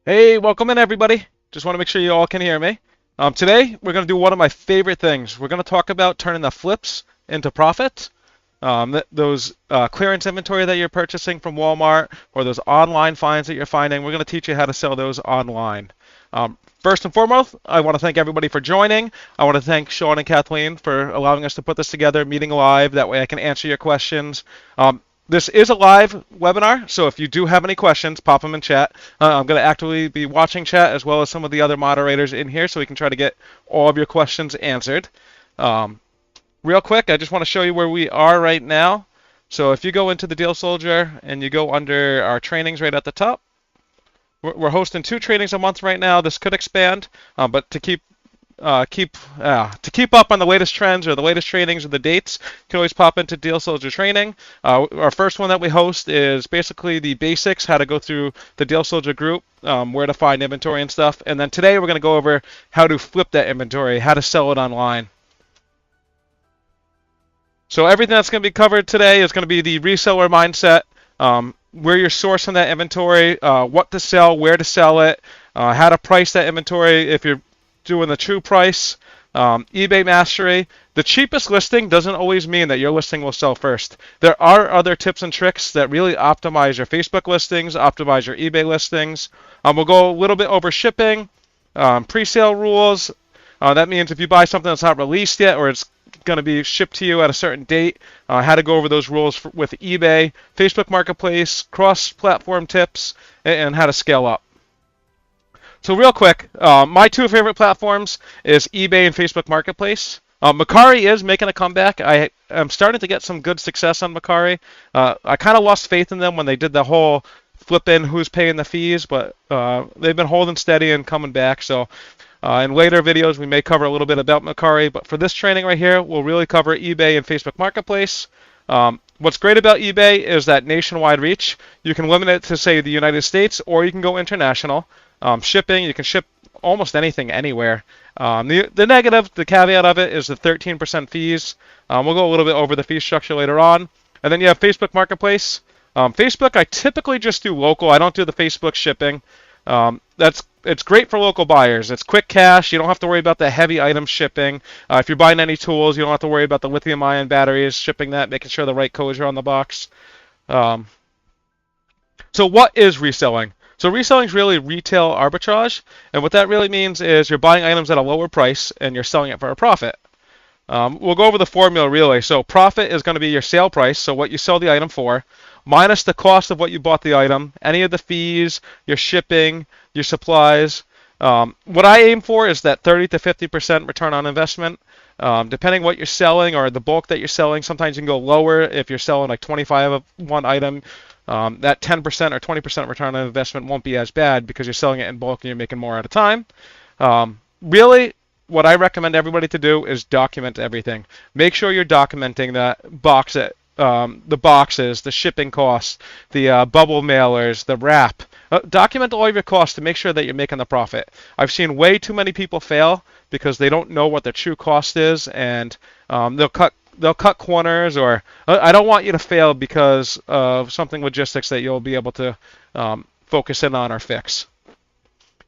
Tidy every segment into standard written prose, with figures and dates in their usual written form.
Hey, welcome in everybody. Just want to make sure you all can hear me. Today we're going to do one of my favorite things. We're going to talk about turning the flips into profit. Those clearance inventory that you're purchasing from Walmart or those online finds that you're finding, we're going to teach you how to sell those online. First and foremost, I want to thank everybody for joining. I want to thank Sean and Kathleen for allowing us to put this together, meeting live. That way I can answer your questions. This is a live webinar, so if you do have any questions, pop them in chat. I'm going to actively be watching chat as well as some of the other moderators in here so we can try to get all of your questions answered. Real quick, I just want to show you where we are right now. So if you go into the Deal Soldier and you go under our trainings right at the top, we're hosting 2 trainings a month right now. This could expand, but to keep up on the latest trends or the latest trainings or the dates, you can always pop into Deal Soldier Training. Our first one that we host is basically the basics, how to go through the Deal Soldier group, where to find inventory and stuff. And then today we're going to go over how to flip that inventory, how to sell it online. So everything that's going to be covered today is going to be the reseller mindset, where you're sourcing that inventory, what to sell, where to sell it, how to price that inventory if you're doing the true price, eBay mastery. The cheapest listing doesn't always mean that your listing will sell first. There are other tips and tricks that really optimize your Facebook listings, optimize your eBay listings. We'll go a little bit over shipping, pre-sale rules. That means if you buy something that's not released yet or it's going to be shipped to you at a certain date, how to go over those rules with eBay, Facebook Marketplace, cross-platform tips, and how to scale up. So real quick, my 2 favorite platforms is eBay and Facebook Marketplace. Mercari is making a comeback. I am starting to get some good success on Mercari. I kind of lost faith in them when they did the whole flip in who's paying the fees, but they've been holding steady and coming back. So in later videos, we may cover a little bit about Mercari, but for this training right here, we'll really cover eBay and Facebook Marketplace. What's great about eBay is that nationwide reach. You can limit it to, say, the United States, or you can go international. Shipping, you can ship almost anything anywhere. The negative, the caveat of it is the 13% fees. We'll go a little bit over the fee structure later on. And then you have Facebook Marketplace. Facebook, I typically just do local. I don't do the Facebook shipping. It's great for local buyers. It's quick cash. You don't have to worry about the heavy item shipping. If you're buying any tools, you don't have to worry about the lithium-ion batteries, shipping that, making sure the right codes are on the box. So what is reselling? So reselling is really retail arbitrage, and what that really means is you're buying items at a lower price and you're selling it for a profit. We'll go over the formula really. So profit is going to be your sale price, so what you sell the item for, minus the cost of what you bought the item, any of the fees, your shipping, your supplies. What I aim for is that 30 to 50% return on investment. Depending what you're selling or the bulk that you're selling, sometimes you can go lower if you're selling like 25 of one item. That 10% or 20% return on investment won't be as bad because you're selling it in bulk and you're making more at a time. Really, what I recommend everybody to do is document everything. Make sure you're documenting that box, the boxes, the shipping costs, the bubble mailers, the wrap. Document all of your costs to make sure that you're making the profit. I've seen way too many people fail because they don't know what their true cost is, and they'll cut corners, or I don't want you to fail because of something logistics that you'll be able to focus in on or fix.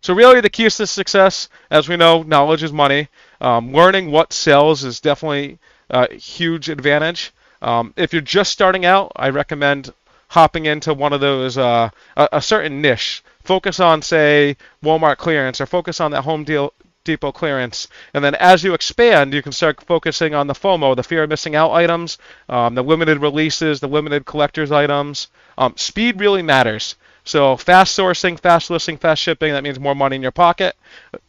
So really the keys to success, as we know, knowledge is money. Learning what sells is definitely a huge advantage. If you're just starting out, I recommend hopping into one of those, a certain niche. Focus on, say, Walmart clearance, or focus on that Home Depot clearance. And then as you expand, you can start focusing on the FOMO, the fear of missing out items, the limited releases, the limited collector's items. Speed really matters. So fast sourcing, fast listing, fast shipping, that means more money in your pocket.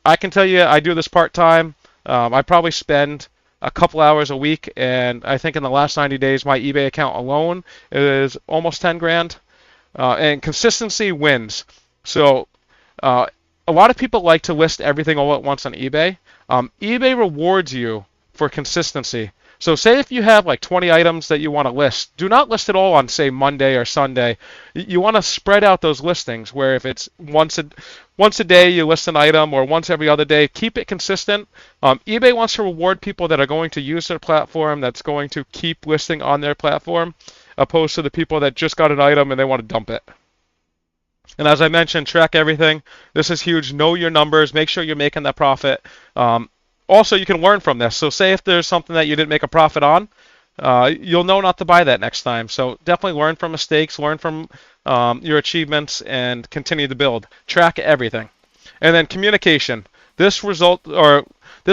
I can tell you I do this part-time. I probably spend a couple hours a week, and I think in the last 90 days my eBay account alone is almost 10 grand. And consistency wins. So a lot of people like to list everything all at once on eBay. eBay rewards you for consistency. So say if you have like 20 items that you want to list, do not list it all on, say, Monday or Sunday. You want to spread out those listings, where if it's once a day you list an item, or once every other day, keep it consistent. eBay wants to reward people that are going to use their platform, that's going to keep listing on their platform, opposed to the people that just got an item and they want to dump it. And as I mentioned, track everything. This is huge. Know your numbers. Make sure you're making that profit. Also, you can learn from this. So say if there's something that you didn't make a profit on, you'll know not to buy that next time. So definitely learn from mistakes, learn from your achievements, and continue to build. Track everything. And then communication. This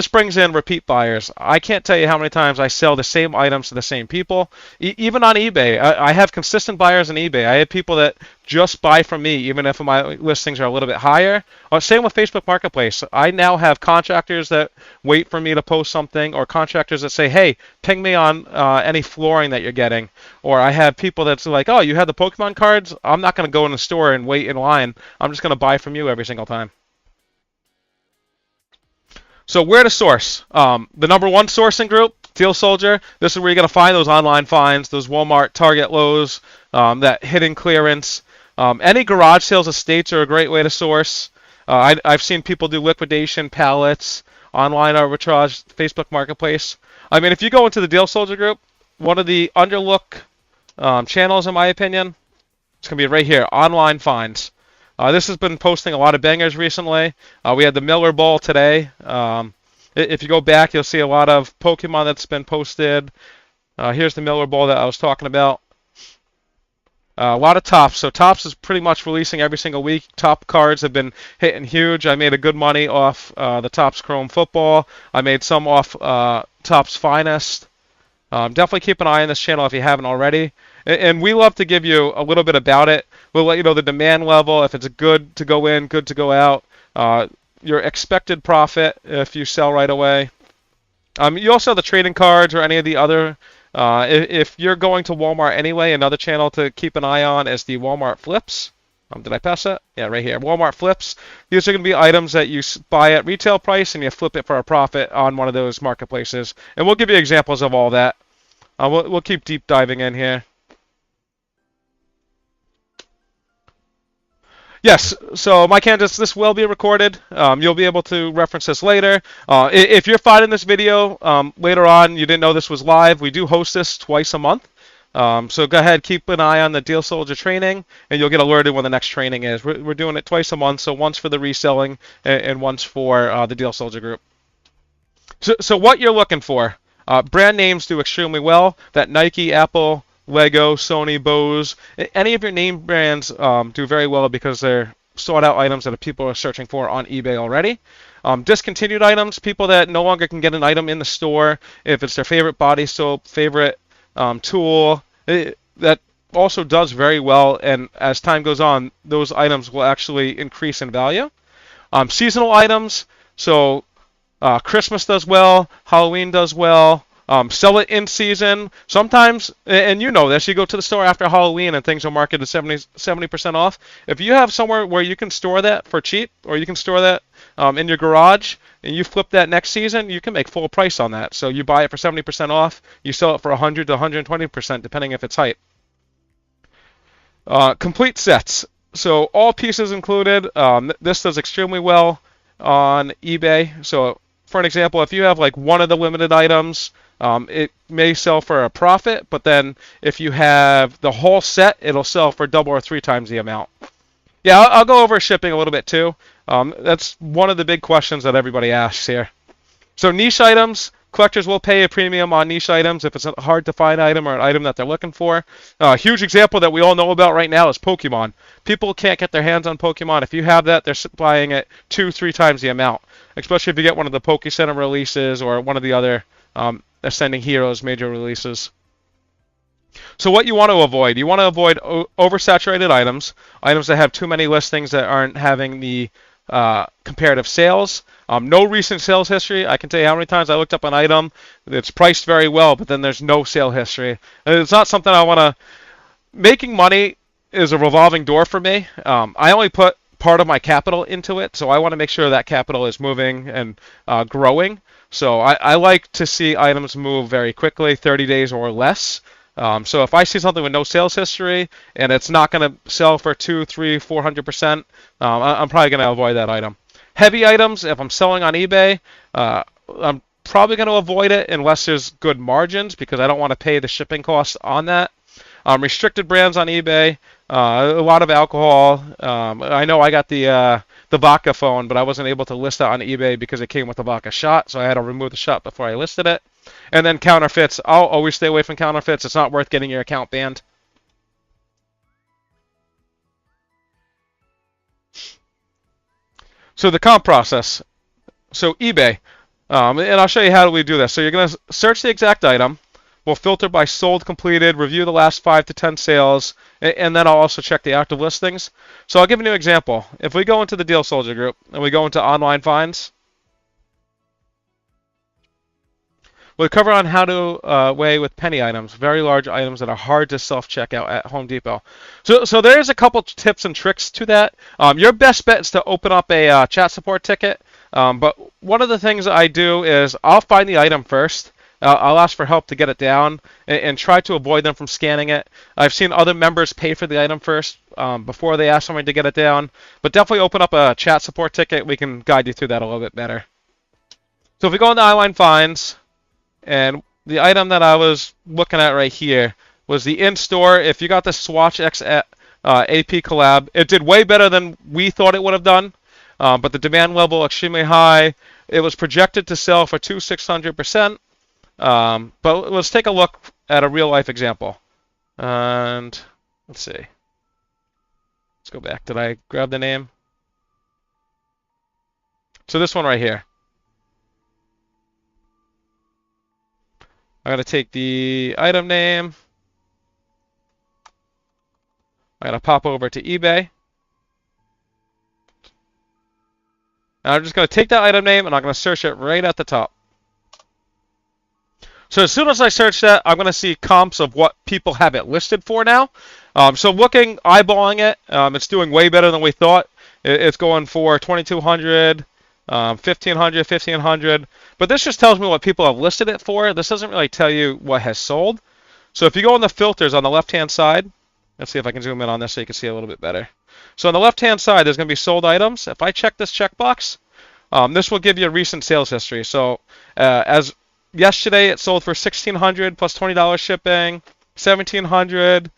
brings in repeat buyers. I can't tell you how many times I sell the same items to the same people. Even on eBay, I have consistent buyers on eBay. I have people that just buy from me, even if my listings are a little bit higher. Same with Facebook Marketplace. I now have contractors that wait for me to post something, or contractors that say, hey, ping me on any flooring that you're getting. Or I have people that's like, oh, you have the Pokemon cards? I'm not going to go in the store and wait in line. I'm just going to buy from you every single time. So where to source? The number one sourcing group, Deal Soldier. This is where you're going to find those online finds, those Walmart, Target, Lowe's, that hidden clearance. Any garage sales estates are a great way to source. I've seen people do liquidation, pallets, online arbitrage, Facebook Marketplace. I mean, if you go into the Deal Soldier group, one of the underlooked channels, in my opinion, it's going to be right here, online finds. This has been posting a lot of bangers recently. We had the Miller Bowl today. If you go back, you'll see a lot of Pokemon that's been posted. Here's the Miller Bowl that I was talking about. A lot of Topps. So Topps is pretty much releasing every single week. Top cards have been hitting huge. I made a good money off the Topps Chrome Football. I made some off Topps Finest. Definitely keep an eye on this channel if you haven't already. And we love to give you a little bit about it. We'll let you know the demand level, if it's good to go in, good to go out, your expected profit if you sell right away. You also have the trading cards or any of the other. If you're going to Walmart anyway, another channel to keep an eye on is the Walmart Flips. Did I pass that? Yeah, right here. Walmart Flips. These are going to be items that you buy at retail price and you flip it for a profit on one of those marketplaces. And we'll give you examples of all that. We'll keep deep diving in here. Yes, so my candidates, this will be recorded. You'll be able to reference this later. If you're finding this video later on, you didn't know this was live, we do host this twice a month. So go ahead, keep an eye on the Deal Soldier training, and you'll get alerted when the next training is. We're doing it twice a month, so once for the reselling and once for the Deal Soldier group. So what you're looking for, brand names do extremely well. That Nike, Apple, Lego, Sony, Bose, any of your name brands do very well because they're sought out items that people are searching for on eBay already. Discontinued items, people that no longer can get an item in the store, if it's their favorite body soap, favorite tool, that also does very well, and as time goes on, those items will actually increase in value. Seasonal items, so Christmas does well, Halloween does well. Sell it in season. Sometimes, and you know this, you go to the store after Halloween and things are marketed 70% off. If you have somewhere where you can store that for cheap, or you can store that in your garage, and you flip that next season, you can make full price on that. So you buy it for 70% off, you sell it for 100 to 120%, depending if it's hype. Complete sets. So all pieces included. This does extremely well on eBay. So for an example, if you have like one of the limited items, it may sell for a profit, but then if you have the whole set, it'll sell for double or 3 times the amount. Yeah, I'll go over shipping a little bit too. That's one of the big questions that everybody asks here. So niche items, collectors will pay a premium on niche items if it's a hard to find item or an item that they're looking for. A huge example that we all know about right now is Pokemon. People can't get their hands on Pokemon. If you have that, they're buying it 2-3 times the amount, especially if you get one of the Poke Center releases or one of the other Ascending Heroes major releases. So what you want to avoid oversaturated items, items that have too many listings that aren't having the comparative sales. No recent sales history. I can tell you how many times I looked up an item that's priced very well, but then there's no sale history. And it's not something I want to. Making money is a revolving door for me. I only put part of my capital into it, so I want to make sure that capital is moving and growing. So I like to see items move very quickly, 30 days or less. So if I see something with no sales history and it's not going to sell for 200, 300, 400%, I'm probably going to avoid that item. Heavy items, if I'm selling on eBay, I'm probably going to avoid it unless there's good margins because I don't want to pay the shipping costs on that. Restricted brands on eBay, A lot of alcohol. I know I got the vodka phone, but I wasn't able to list that on eBay because it came with the vodka shot, so I had to remove the shot before I listed it. And then counterfeits. I'll always stay away from counterfeits. It's not worth getting your account banned. So the comp process. So eBay. And I'll show you how do we do this. So you're going to search the exact item. We'll filter by sold, completed, review the last 5 to 10 sales, and then I'll also check the active listings. So I'll give you an example. If we go into the Deal Soldier group and we go into online finds, we'll cover on how to weigh with penny items, very large items that are hard to self-checkout at Home Depot. So there's a couple tips and tricks to that. Your best bet is to open up a chat support ticket. But one of the things I do is I'll find the item first. I'll ask for help to get it down and try to avoid them from scanning it. I've seen other members pay for the item first before they ask somebody to get it down. But definitely open up a chat support ticket. We can guide you through that a little bit better. So if we go into online finds, and the item that I was looking at right here was the in-store. If you got the Swatch X AP collab, it did way better than we thought it would have done. But the demand level extremely high. It was projected to sell for 600%. But let's take a look at a real life example. And let's see. Let's go back. Did I grab the name? So this one right here. I'm going to take the item name. I'm going to pop over to eBay. And I'm just going to take that item name and I'm going to search it right at the top. So as soon as I search that, I'm going to see comps of what people have it listed for now. So looking, eyeballing it, it's doing way better than we thought. It's going for 2,200, 1,500, 1,500. But this just tells me what people have listed it for. This doesn't really tell you what has sold. So if you go on the filters on the left-hand side, let's see if I can zoom in on this so you can see a little bit better. So on the left-hand side, there's going to be sold items. If I check this checkbox, this will give you a recent sales history. So as yesterday, it sold for $1,600 plus $20 shipping, $1,700,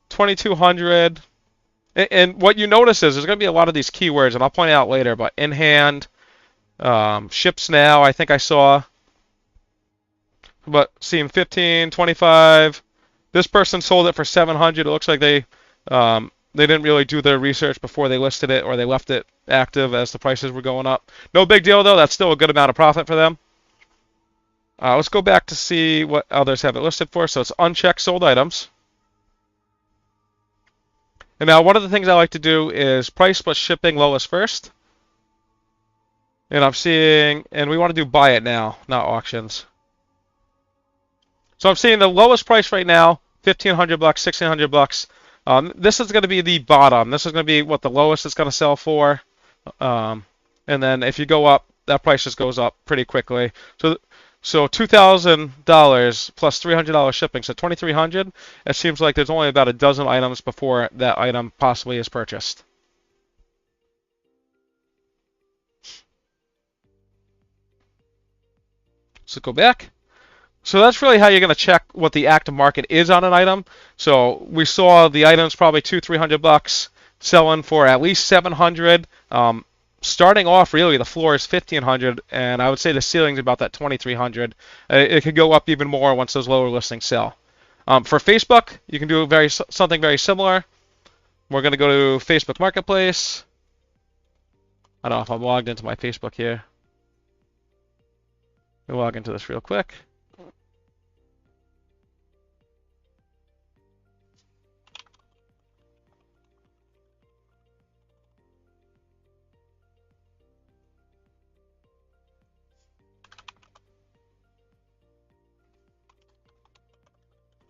$2,200. And what you notice is there's going to be a lot of these keywords, and I'll point out later, but in hand, ships now, I think I saw. But seeing 15, 25. This person sold it for 700. It looks like they didn't really do their research before they listed it, or they left it active as the prices were going up. No big deal, though. That's still a good amount of profit for them. Let's go back to see what others have it listed for. So it's unchecked sold items. And now one of the things I like to do is price plus shipping lowest first. And I'm seeing, and we want to do buy it now, not auctions. So I'm seeing the lowest price right now, $1,500, $1,600. This is going to be the bottom. This is going to be what the lowest is going to sell for. And then if you go up, that price just goes up pretty quickly. So $2,000 plus $300 shipping, so $2,300. It seems like there's only about a dozen items before that item possibly is purchased. So go back. So that's really how you're going to check what the active market is on an item. So we saw the items probably $200-300 selling for at least $700. Starting off, really, the floor is $1,500, and I would say the ceiling's about that $2,300. It could go up even more once those lower listings sell. For Facebook, you can do something very similar. We're going to go to Facebook Marketplace. I don't know if I'm logged into my Facebook here. Let me log into this real quick.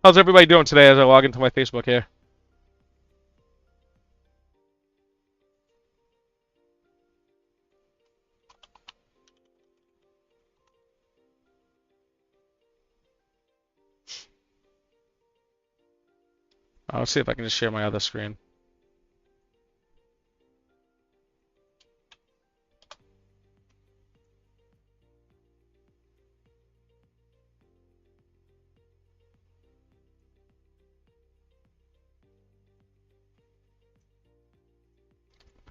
How's everybody doing today as I log into my Facebook here? Let's see if I can just share my other screen.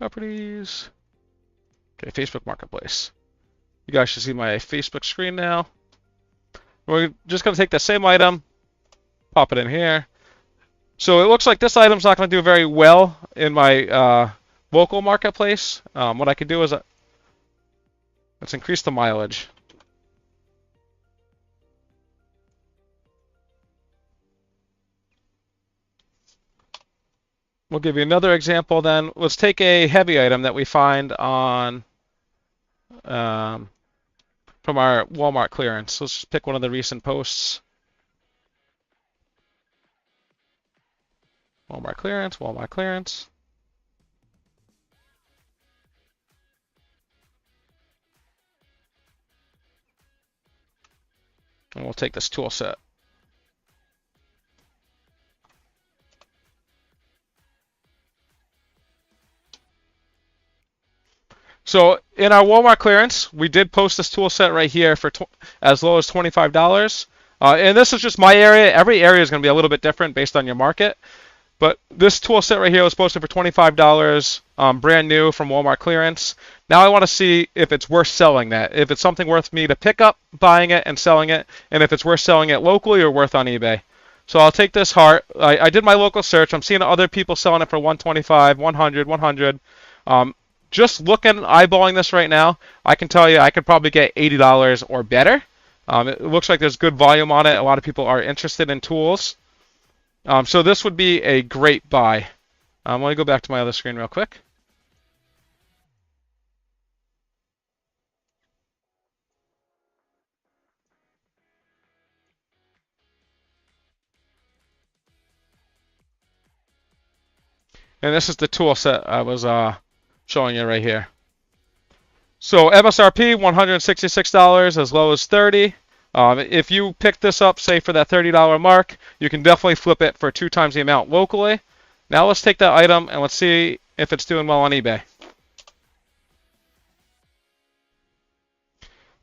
Properties. Okay, Facebook Marketplace. You guys should see my Facebook screen now. We're just going to take the same item, pop it in here. So it looks like this item's not going to do very well in my local marketplace. What I could do is let's increase the mileage. We'll give you another example then. Let's take a heavy item that we find on from our Walmart clearance. Let's just pick one of the recent posts. Walmart clearance, Walmart clearance. And we'll take this tool set. So in our Walmart clearance, we did post this tool set right here for as low as $25. And this is just my area. Every area is going to be a little bit different based on your market. But this tool set right here was posted for $25, brand new from Walmart clearance. Now I want to see if it's worth selling that, if it's something worth me to pick up, buying it, and selling it, and if it's worth selling it locally or worth on eBay. So I'll take this heart. I did my local search. I'm seeing other people selling it for $125, $100, $100. Just looking, eyeballing this right now, I can tell you I could probably get $80 or better. It looks like there's good volume on it. A lot of people are interested in tools. So this would be a great buy. Let me go back to my other screen real quick. And this is the tool set I was showing you right here. So MSRP $166 as low as $30. If you pick this up, say for that $30 mark, you can definitely flip it for 2 times the amount locally. Now let's take that item and let's see if it's doing well on eBay.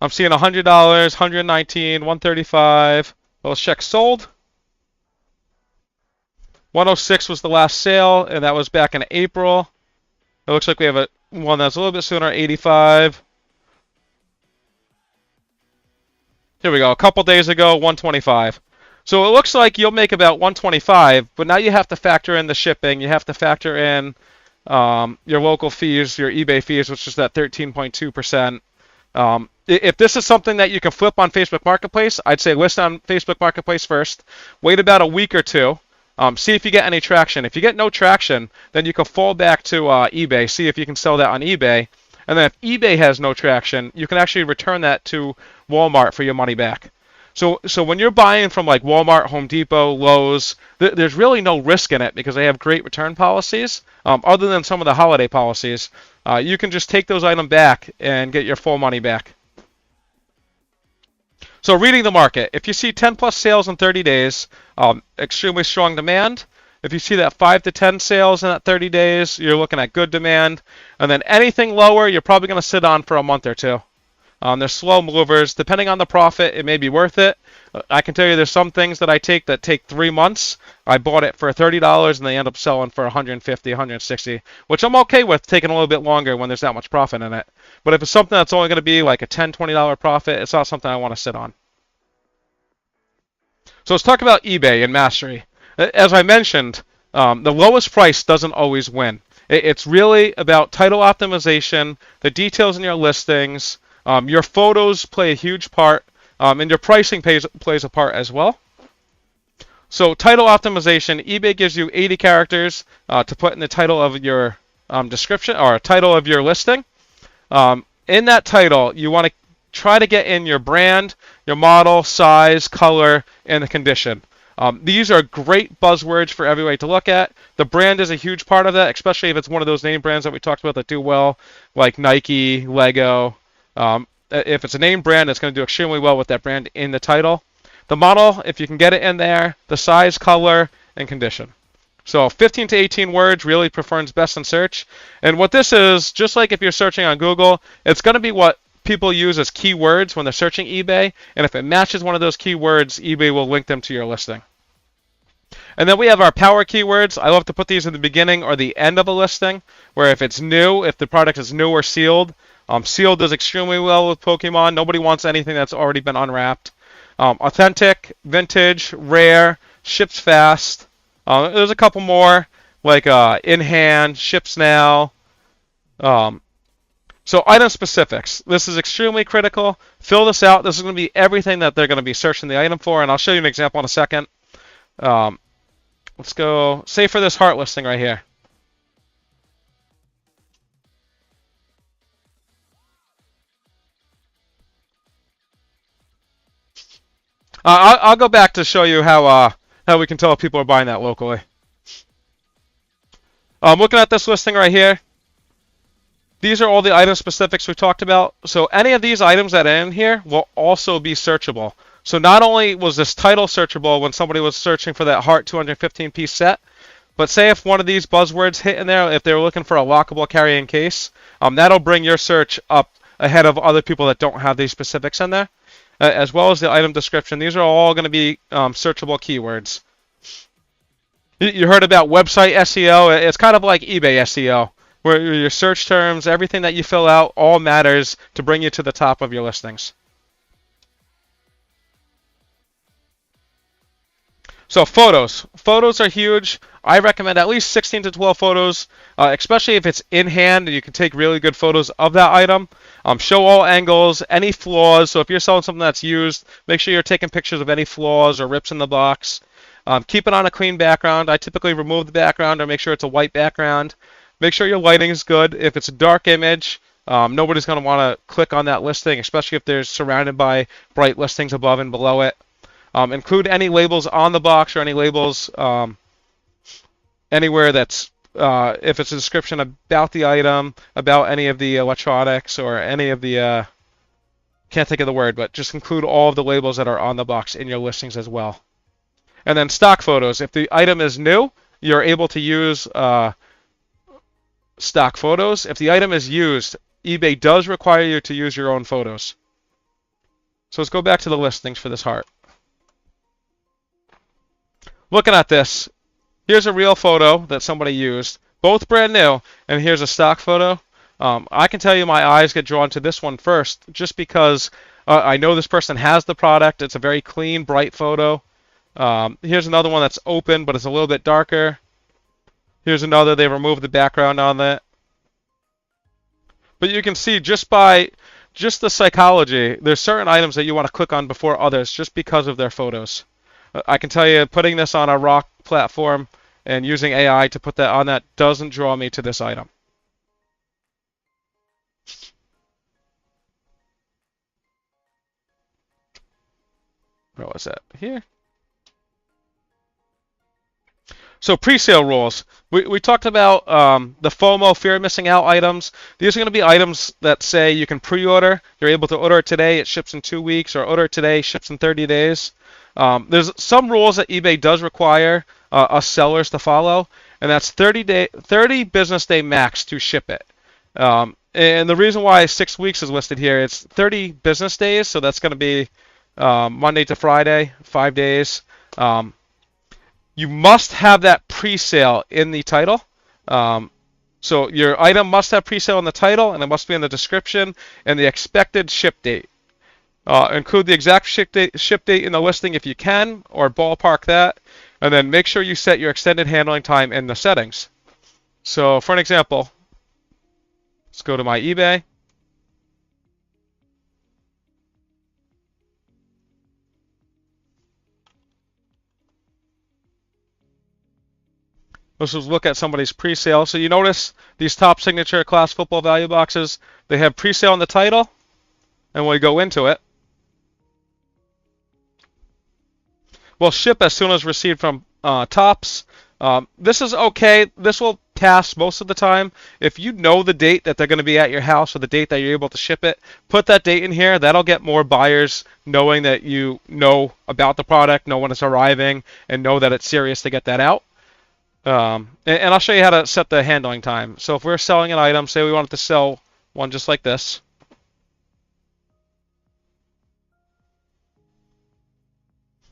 I'm seeing $100, $119, $135. Well, let's check sold. 106 was the last sale, and that was back in April. It looks like we have one that's a little bit sooner, 85. Here we go, a couple days ago, 125. So it looks like you'll make about 125, but now you have to factor in the shipping. You have to factor in your local fees, your eBay fees, which is that 13.2%. If this is something that you can flip on Facebook Marketplace, I'd say list on Facebook Marketplace first. Wait about a week or two. See if you get any traction. If you get no traction, then you can fall back to eBay. See if you can sell that on eBay. And then if eBay has no traction, you can actually return that to Walmart for your money back. So when you're buying from like Walmart, Home Depot, Lowe's, there's really no risk in it because they have great return policies. Other than some of the holiday policies, you can just take those items back and get your full money back. So reading the market, if you see 10 plus sales in 30 days, extremely strong demand. If you see that 5 to 10 sales in that 30 days, you're looking at good demand. And then anything lower, you're probably going to sit on for a month or two. They're slow movers. Depending on the profit, it may be worth it. I can tell you there's some things that I take that take 3 months. I bought it for $30 and they end up selling for $150, $160, which I'm okay with taking a little bit longer when there's that much profit in it. But if it's something that's only going to be like a $10, $20 profit, it's not something I want to sit on. So let's talk about eBay and mastery. As I mentioned, the lowest price doesn't always win. It's really about title optimization, the details in your listings, your photos play a huge part, and your pricing plays a part as well. So title optimization, eBay gives you 80 characters to put in the title of your description or title of your listing. In that title, you want to try to get in your brand, your model, size, color, and the condition. These are great buzzwords for everybody to look at. The brand is a huge part of that, especially if it's one of those name brands that we talked about that do well, like Nike, Lego. If it's a name brand, it's going to do extremely well with that brand in the title. The model, if you can get it in there, the size, color, and condition. So 15 to 18 words really performs best in search. And what this is, just like if you're searching on Google, it's going to be what people use as keywords when they're searching eBay. And if it matches one of those keywords, eBay will link them to your listing. And then we have our power keywords. I love to put these in the beginning or the end of a listing, where if it's new, if the product is new or sealed, sealed does extremely well with Pokemon. Nobody wants anything that's already been unwrapped. Authentic, vintage, rare, ships fast. There's a couple more, like in hand, ships now. So item specifics. This is extremely critical. Fill this out. This is going to be everything that they're going to be searching the item for, and I'll show you an example in a second. Let's go, say for this heart listing right here. I'll go back to show you how we can tell if people are buying that locally. Looking at this listing right here, these are all the item specifics we talked about. So any of these items that are in here will also be searchable. So not only was this title searchable when somebody was searching for that heart 215-piece set, but say if one of these buzzwords hit in there, if they were looking for a lockable carrying case, that'll bring your search up ahead of other people that don't have these specifics in there, as well as the item description. These are all going to be searchable keywords. You heard about website SEO. It's kind of like eBay SEO, where your search terms, everything that you fill out, all matters to bring you to the top of your listings. So photos. Photos are huge. I recommend at least 16 to 12 photos, especially if it's in hand and you can take really good photos of that item. Show all angles, any flaws. So if you're selling something that's used, make sure you're taking pictures of any flaws or rips in the box. Keep it on a clean background. I typically remove the background or make sure it's a white background. Make sure your lighting is good. If it's a dark image, nobody's going to want to click on that listing, especially if they're surrounded by bright listings above and below it. Include any labels on the box or any labels anywhere that's, if it's a description about the item, about any of the electronics or any of the, can't think of the word, but just include all of the labels that are on the box in your listings as well. And then stock photos. If the item is new, you're able to use stock photos. If the item is used, eBay does require you to use your own photos. So let's go back to the listings for this heart. Looking at this, here's a real photo that somebody used, both brand new, and here's a stock photo. I can tell you my eyes get drawn to this one first, just because I know this person has the product. It's a very clean, bright photo. Here's another one that's open, but it's a little bit darker. Here's another, they removed the background on that. But you can see just by the psychology, there's certain items that you want to click on before others just because of their photos. I can tell you, putting this on a rock platform and using AI to put that on that doesn't draw me to this item. Where was that? Here. So pre-sale rules. We talked about the FOMO, fear of missing out items. These are going to be items that say you can pre-order. You're able to order it today, it ships in 2 weeks, or order it today, ships in 30 days. There's some rules that eBay does require us sellers to follow, and that's 30 business day max to ship it. And the reason why 6 weeks is listed here, it's 30 business days, so that's going to be Monday to Friday, 5 days. You must have that pre-sale in the title. So your item must have pre-sale in the title, and it must be in the description and the expected ship date. Include the exact ship date in the listing if you can, or ballpark that, and then make sure you set your extended handling time in the settings. So for an example, let's go to my eBay. Let's just look at somebody's pre-sale. So you notice these top signature class football value boxes, they have pre-sale in the title, and when we go into it, we'll ship as soon as received from Tops. This is okay. This will pass most of the time. If you know the date that they're going to be at your house or the date that you're able to ship it, put that date in here. That'll get more buyers knowing that you know about the product, know when it's arriving, and know that it's serious to get that out. And I'll show you how to set the handling time. So if we're selling an item, say we wanted to sell one just like this.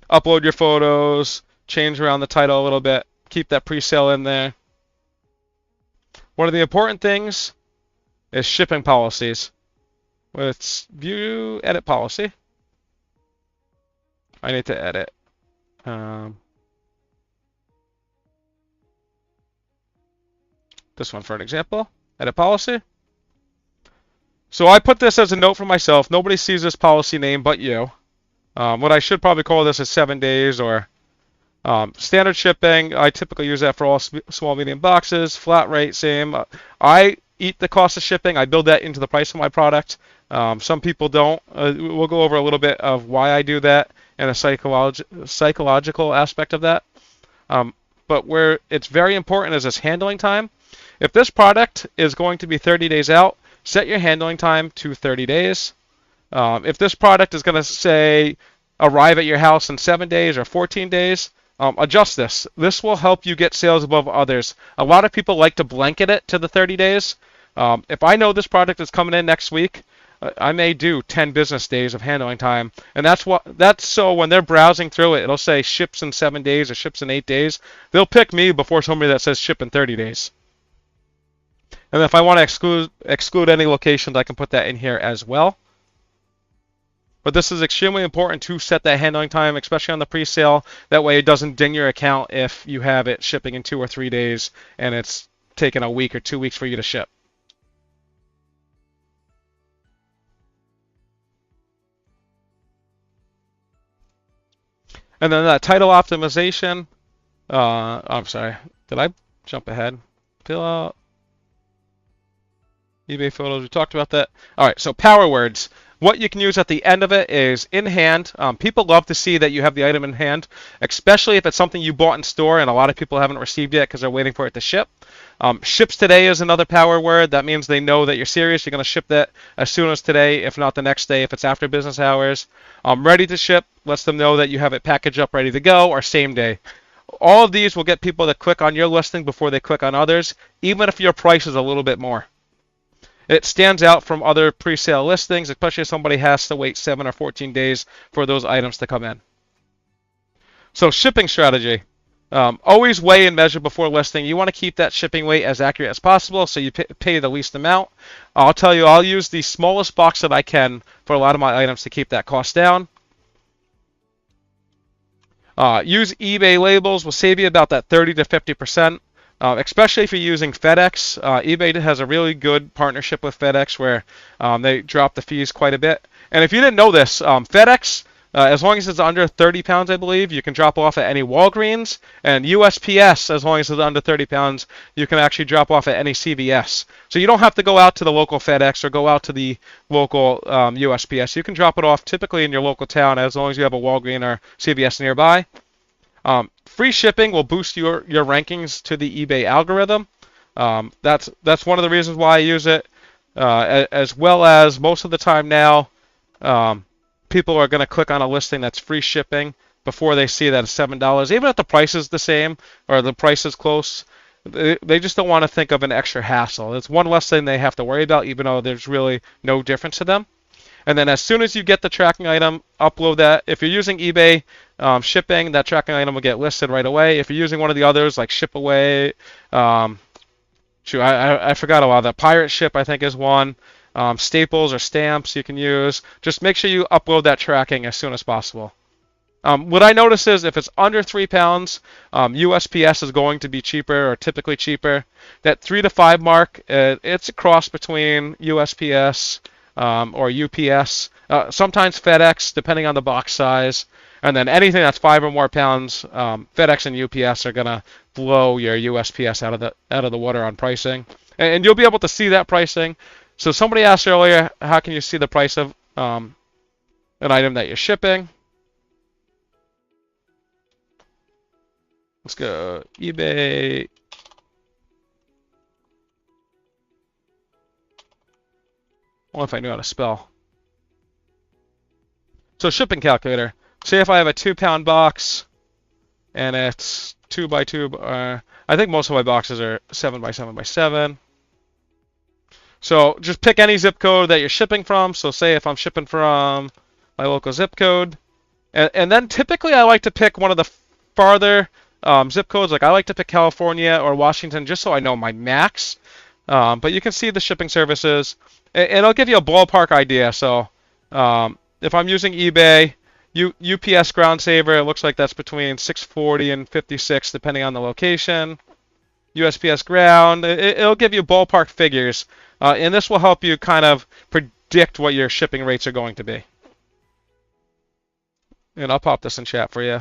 Upload your photos, change around the title a little bit, keep that pre-sale in there. One of the important things is shipping policies. Let's view edit policy. I need to edit. This one for an example. Edit policy. So I put this as a note for myself. Nobody sees this policy name but you. What I should probably call this is 7 days or standard shipping. I typically use that for all small, medium boxes. Flat rate, same. I eat the cost of shipping. I build that into the price of my product. Some people don't. We'll go over a little bit of why I do that and a psychological aspect of that. But where it's very important is this handling time. If this product is going to be 30 days out, set your handling time to 30 days. If this product is going to say arrive at your house in 7 days or 14 days, adjust this. This will help you get sales above others. A lot of people like to blanket it to the 30 days. If I know this product is coming in next week, I may do 10 business days of handling time, and that's so when they're browsing through it, it'll say ships in 7 days or ships in 8 days. They'll pick me before somebody that says ship in 30 days. And if I want to exclude any locations, I can put that in here as well. But this is extremely important to set that handling time, especially on the pre-sale. That way it doesn't ding your account if you have it shipping in 2 or 3 days and it's taken a week or 2 weeks for you to ship. And then that title optimization. I'm sorry, did I jump ahead? Fill out eBay photos, we talked about that. All right, so power words. What you can use at the end of it is in hand. People love to see that you have the item in hand, especially if it's something you bought in store and a lot of people haven't received yet because they're waiting for it to ship. Ships today is another power word. That means they know that you're serious. You're going to ship that as soon as today, if not the next day, if it's after business hours. Ready to ship lets them know that you have it packaged up, ready to go, or same day. All of these will get people to click on your listing before they click on others, even if your price is a little bit more. It stands out from other pre-sale listings, especially if somebody has to wait 7 or 14 days for those items to come in. So shipping strategy. Always weigh and measure before listing. You want to keep that shipping weight as accurate as possible so you pay the least amount. I'll tell you, I'll use the smallest box that I can for a lot of my items to keep that cost down. Use eBay labels. Will save you about that 30 to 50%. Especially if you're using FedEx. eBay has a really good partnership with FedEx where they drop the fees quite a bit. And if you didn't know this, FedEx, as long as it's under 30 pounds, I believe, you can drop off at any Walgreens. And USPS, as long as it's under 30 pounds, you can actually drop off at any CVS. So you don't have to go out to the local FedEx or go out to the local USPS. You can drop it off typically in your local town as long as you have a Walgreens or CVS nearby. Free shipping will boost your rankings to the eBay algorithm. That's one of the reasons why I use it. As well as most of the time now, people are going to click on a listing that's free shipping before they see that it's $7. Even if the price is the same or the price is close, they just don't want to think of an extra hassle. It's one less thing they have to worry about, even though there's really no difference to them. And then as soon as you get the tracking item, upload that. If you're using eBay shipping, that tracking item will get listed right away. If you're using one of the others like Ship Away, I forgot a lot of that. Pirate Ship, I think, is one. Staples or stamps you can use. Just make sure you upload that tracking as soon as possible. What I notice is if it's under 3 pounds, USPS is going to be cheaper or typically cheaper. That 3 to 5 mark, it's a cross between USPS or UPS, sometimes FedEx, depending on the box size. And then anything that's 5 or more pounds, FedEx and UPS are gonna blow your USPS out of the water on pricing, and you'll be able to see that pricing. So somebody asked earlier, how can you see the price of an item that you're shipping? Let's go eBay. I wonder if I knew how to spell. So shipping calculator. Say if I have a 2-pound box and it's 2 by 2. I think most of my boxes are 7 by 7 by 7. So just pick any zip code that you're shipping from. So say if I'm shipping from my local zip code, and then typically I like to pick one of the farther zip codes, like I like to pick California or Washington just so I know my max. But you can see the shipping services, and it'll give you a ballpark idea. So if I'm using eBay, UPS Ground Saver, it looks like that's between 640 and 56 depending on the location. USPS Ground, it'll give you ballpark figures, and this will help you kind of predict what your shipping rates are going to be. And I'll pop this in chat for you.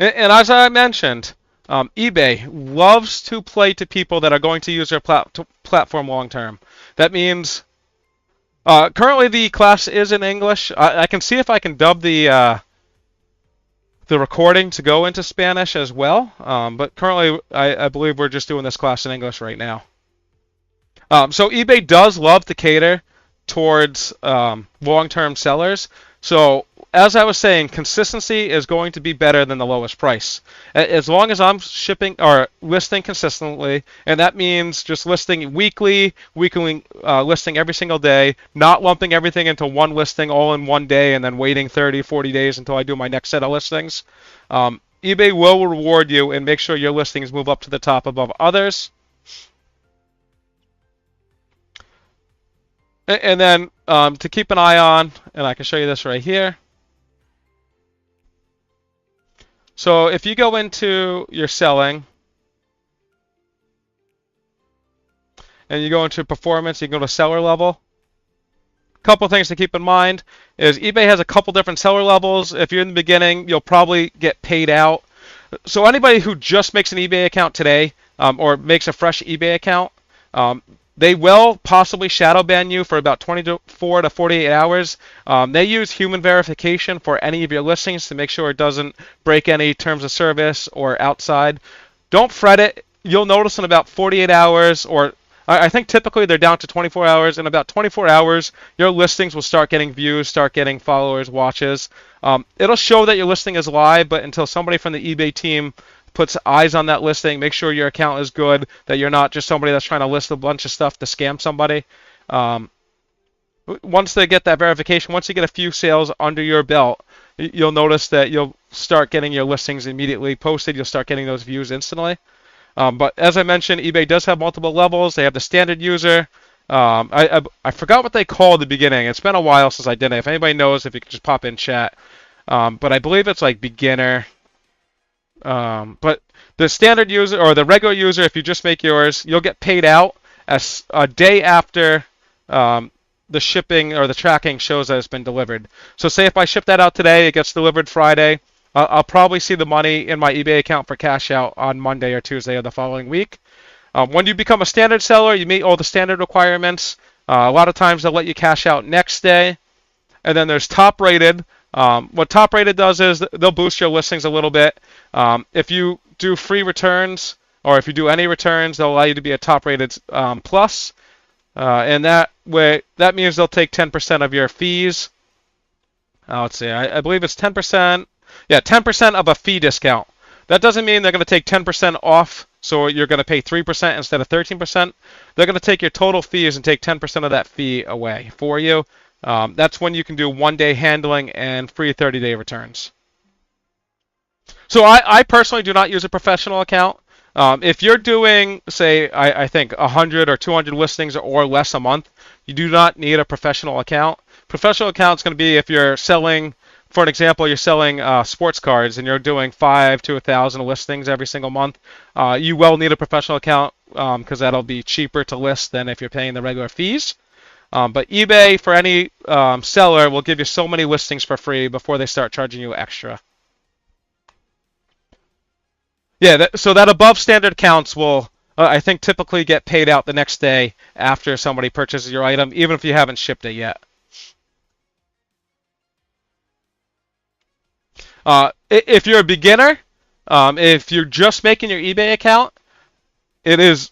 And as I mentioned, eBay loves to play to people that are going to use their platform long term. That means currently the class is in English. I can see if I can dub the recording to go into Spanish as well. But currently, I believe we're just doing this class in English right now. So eBay does love to cater towards long-term sellers. So as I was saying, consistency is going to be better than the lowest price. As long as I'm shipping or listing consistently, and that means just listing weekly listing every single day, not lumping everything into one listing all in one day and then waiting 30, 40 days until I do my next set of listings. eBay will reward you and make sure your listings move up to the top above others. And then to keep an eye on, and I can show you this right here. So if you go into your selling, and you go into performance, you can go to seller level. A couple things to keep in mind is eBay has a couple different seller levels. If you're in the beginning, you'll probably get paid out. So anybody who just makes an eBay account today, or makes a fresh eBay account, they will possibly shadow ban you for about 24 to 48 hours. They use human verification for any of your listings to make sure it doesn't break any terms of service or outside. Don't fret it. You'll notice in about 48 hours, or I think typically they're down to 24 hours. In about 24 hours, your listings will start getting views, start getting followers, watches. It'll show that your listing is live, but until somebody from the eBay team puts eyes on that listing, make sure your account is good, that you're not just somebody that's trying to list a bunch of stuff to scam somebody. Once they get that verification, once you get a few sales under your belt, you'll notice that you'll start getting your listings immediately posted. You'll start getting those views instantly. But as I mentioned, eBay does have multiple levels. They have the standard user. I forgot what they call the beginning. It's been a while since I did it. If anybody knows, if you could just pop in chat. But I believe it's like beginner. But the standard user or the regular user, if you just make yours, you'll get paid out as a day after the shipping or the tracking shows that it's been delivered. So say if I ship that out today, it gets delivered Friday. I'll probably see the money in my eBay account for cash out on Monday or Tuesday of the following week. When you become a standard seller, you meet all the standard requirements. A lot of times they'll let you cash out next day. And then there's top rated. What top rated does is they'll boost your listings a little bit. If you do free returns or if you do any returns, they'll allow you to be a top rated plus. And that way, that means they'll take 10% of your fees. Let's see, I believe it's 10%. Yeah, 10% of a fee discount. That doesn't mean they're going to take 10% off, so you're going to pay 3% instead of 13%. They're going to take your total fees and take 10% of that fee away for you. That's when you can do one-day handling and free 30-day returns. So I personally do not use a professional account. If you're doing, say, I think 100 or 200 listings or less a month, you do not need a professional account. Professional account is going to be if you're selling, for an example, you're selling sports cards and you're doing 5 to 1,000 listings every single month. You will need a professional account because that'll be cheaper to list than if you're paying the regular fees. But eBay, for any seller, will give you so many listings for free before they start charging you extra. Yeah, so that above standard counts will, I think, typically get paid out the next day after somebody purchases your item, even if you haven't shipped it yet. If you're a beginner, if you're just making your eBay account, it is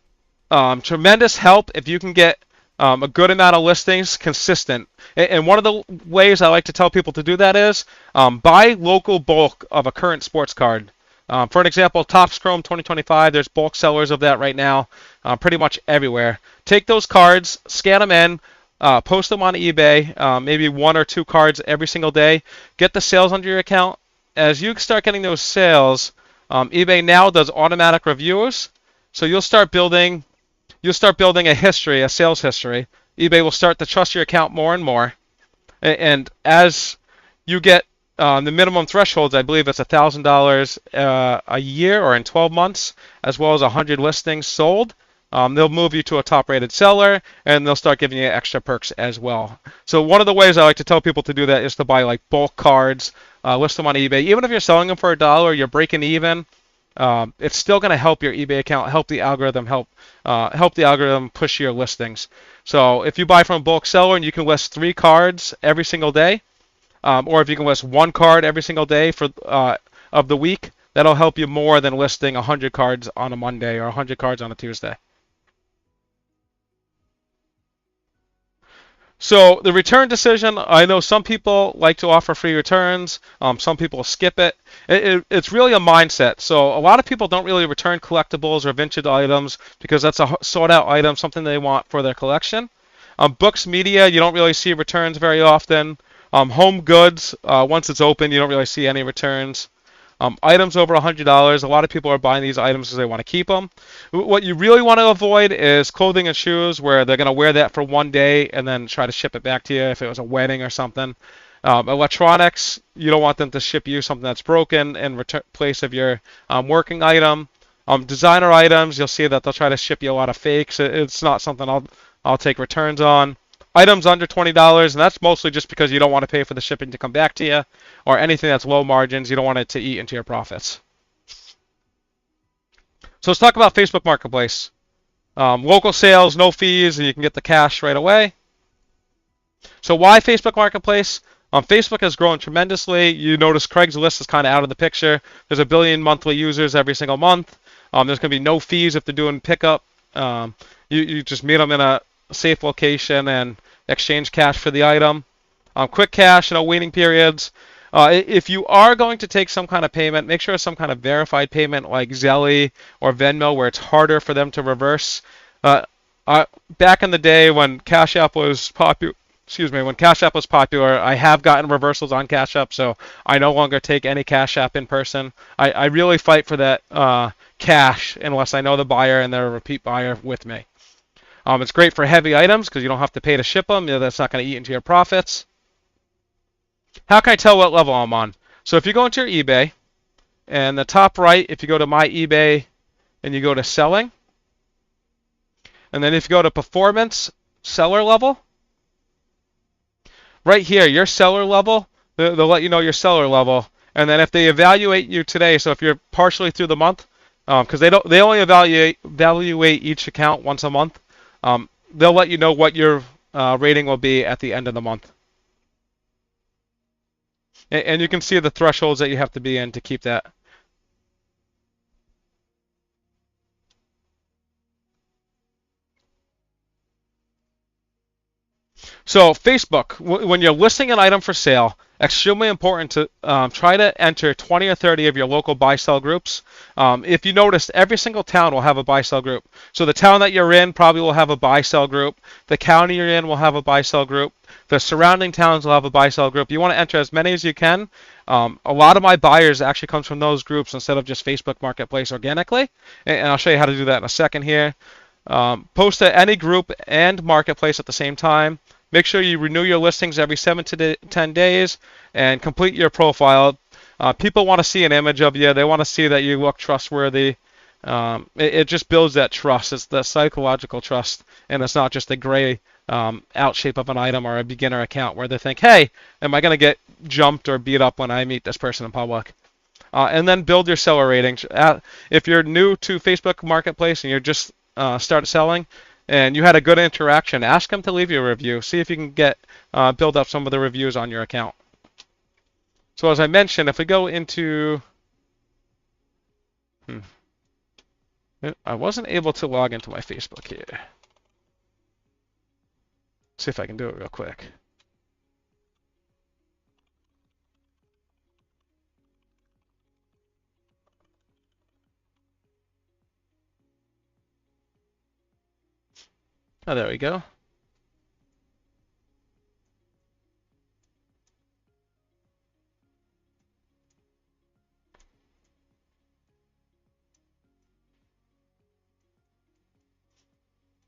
tremendous help if you can get a good amount of listings consistent. And one of the ways I like to tell people to do that is buy local bulk of a current sports card. For an example, Topps Chrome 2025, there's bulk sellers of that right now pretty much everywhere. Take those cards, scan them in, post them on eBay, maybe 1 or 2 cards every single day. Get the sales under your account. As you start getting those sales, eBay now does automatic reviews, so you'll start building a history, a sales history. eBay will start to trust your account more and more. And as you get the minimum thresholds, I believe it's $1,000 a year or in 12 months, as well as 100 listings sold. They'll move you to a top-rated seller, and they'll start giving you extra perks as well. So one of the ways I like to tell people to do that is to buy like bulk cards, list them on eBay. Even if you're selling them for $1, you're breaking even. It's still going to help your eBay account, help the algorithm, help the algorithm push your listings. So if you buy from a bulk seller and you can list 3 cards every single day, or if you can list 1 card every single day for of the week, that'll help you more than listing 100 cards on a Monday or 100 cards on a Tuesday. So the return decision, I know some people like to offer free returns. Some people skip it. It's really a mindset. So a lot of people don't really return collectibles or vintage items because that's a sought out item, something they want for their collection. Books, media, you don't really see returns very often. Home goods, once it's open, you don't really see any returns. Items over $100, a lot of people are buying these items because they want to keep them. What you really want to avoid is clothing and shoes where they're going to wear that for one day and then try to ship it back to you if it was a wedding or something. Electronics, you don't want them to ship you something that's broken in place of your working item. Designer items, you'll see that they'll try to ship you a lot of fakes. It's not something I'll take returns on. Items under $20, and that's mostly just because you don't want to pay for the shipping to come back to you, or anything that's low margins, you don't want it to eat into your profits. So let's talk about Facebook Marketplace. Local sales, no fees, and you can get the cash right away. So why Facebook Marketplace? Facebook has grown tremendously. You notice Craigslist is kind of out of the picture. There's 1 billion monthly users every single month. There's going to be no fees if they're doing pickup. You just meet them in a safe location and exchange cash for the item. Quick cash, no waiting periods. If you are going to take some kind of payment, make sure it's some kind of verified payment like Zelle or Venmo where it's harder for them to reverse. Back in the day when Cash App was popular, I have gotten reversals on Cash App, so I no longer take any Cash App in person. I really fight for that cash unless I know the buyer and they're a repeat buyer with me. It's great for heavy items because you don't have to pay to ship them. That's not going to eat into your profits. How can I tell what level I'm on? So if you go into your eBay, and the top right, if you go to My eBay and you go to Selling, and then if you go to Performance, Seller Level, right here, your seller level, they'll let you know your seller level. And then if they evaluate you today, so if you're partially through the month, because they only evaluate each account once a month, they'll let you know what your rating will be at the end of the month. And you can see the thresholds that you have to be in to keep that. So Facebook, when you're listing an item for sale, extremely important to try to enter 20 or 30 of your local buy-sell groups. If you notice, every single town will have a buy-sell group. So the town that you're in probably will have a buy-sell group. The county you're in will have a buy-sell group. The surrounding towns will have a buy-sell group. You want to enter as many as you can. A lot of my buyers actually comes from those groups instead of just Facebook Marketplace organically. And I'll show you how to do that in a second here. Post to any group and marketplace at the same time. Make sure you renew your listings every 7 to 10 days and complete your profile. People want to see an image of you. They want to see that you look trustworthy. It just builds that trust. It's the psychological trust, and it's not just a gray out shape of an item or a beginner account where they think, hey, am I going to get jumped or beat up when I meet this person in public? And then build your seller ratings. If you're new to Facebook Marketplace and you're just started selling, and you had a good interaction, ask them to leave you a review. See if you can get build up some of the reviews on your account. So as I mentioned, if we go into, I wasn't able to log into my Facebook here. Let's see if I can do it real quick. Oh, there we go.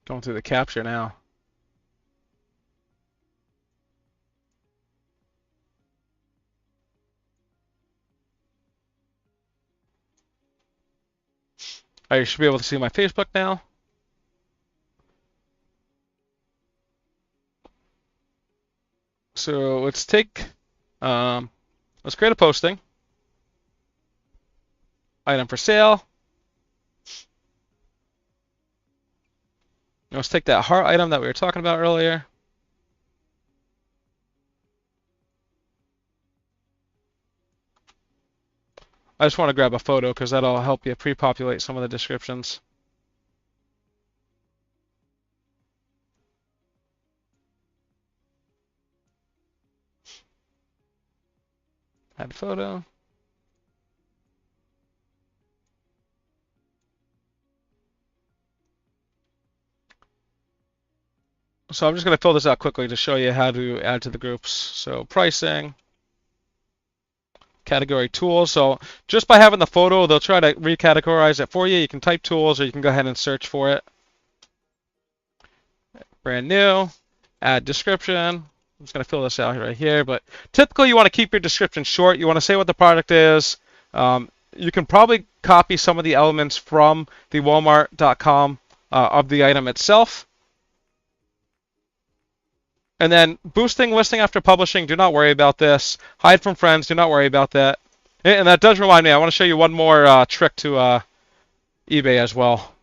Going through the capture now. All right, you should be able to see my Facebook now. So let's let's create a posting. Item for sale. Let's take that heart item that we were talking about earlier. I just want to grab a photo because that'll help you pre-populate some of the descriptions. Add photo. So I'm just going to fill this out quickly to show you how to add to the groups. So pricing, category tools. So just by having the photo, they'll try to recategorize it for you. You can type tools or you can go ahead and search for it. Brand new, add description. I'm just going to fill this out right here. But typically you want to keep your description short. You want to say what the product is. You can probably copy some of the elements from the Walmart.com of the item itself. And then boosting listing after publishing, do not worry about this. Hide from friends, do not worry about that. And that does remind me, I want to show you one more trick to eBay as well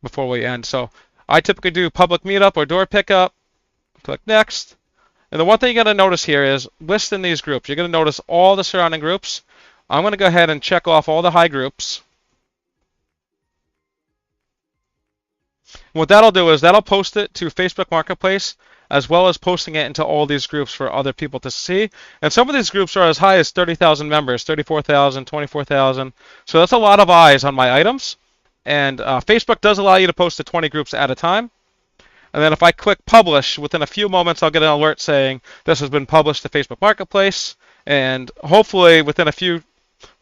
before we end. So I typically do public meetup or door pickup. Click next. And the one thing you're going to notice here is list in these groups. You're going to notice all the surrounding groups. I'm going to go ahead and check off all the high groups. What that'll do is that'll post it to Facebook Marketplace as well as posting it into all these groups for other people to see. And some of these groups are as high as 30,000 members, 34,000, 24,000. So that's a lot of eyes on my items. And Facebook does allow you to post to 20 groups at a time. And then if I click publish, within a few moments I'll get an alert saying this has been published to Facebook Marketplace. And hopefully within a few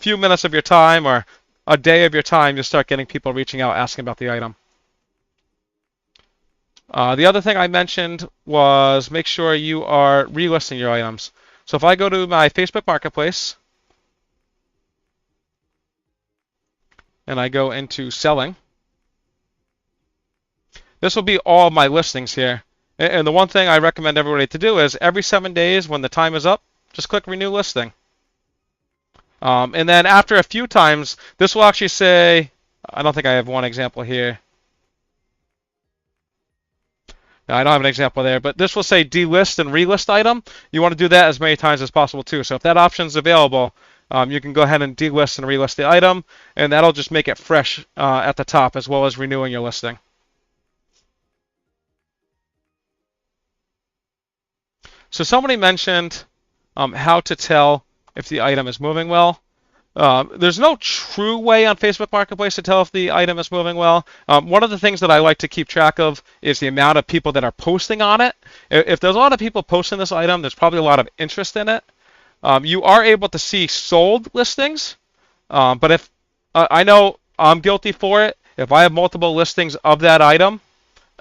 minutes of your time or a day of your time, you'll start getting people reaching out asking about the item. The other thing I mentioned was make sure you are relisting your items. So if I go to my Facebook Marketplace and I go into selling, this will be all my listings here. And the one thing I recommend everybody to do is every 7 days when the time is up, just click renew listing. And then after a few times, this will actually say, I don't think I have one example here. Now, I don't have an example there, but this will say delist and relist item. You want to do that as many times as possible too. So if that option is available, you can go ahead and delist and relist the item, and that'll just make it fresh at the top as well as renewing your listing. So somebody mentioned how to tell if the item is moving well. There's no true way on Facebook Marketplace to tell if the item is moving well. One of the things that I like to keep track of is the amount of people that are posting on it. If there's a lot of people posting this item, there's probably a lot of interest in it. You are able to see sold listings, but if I know I'm guilty for it, if I have multiple listings of that item,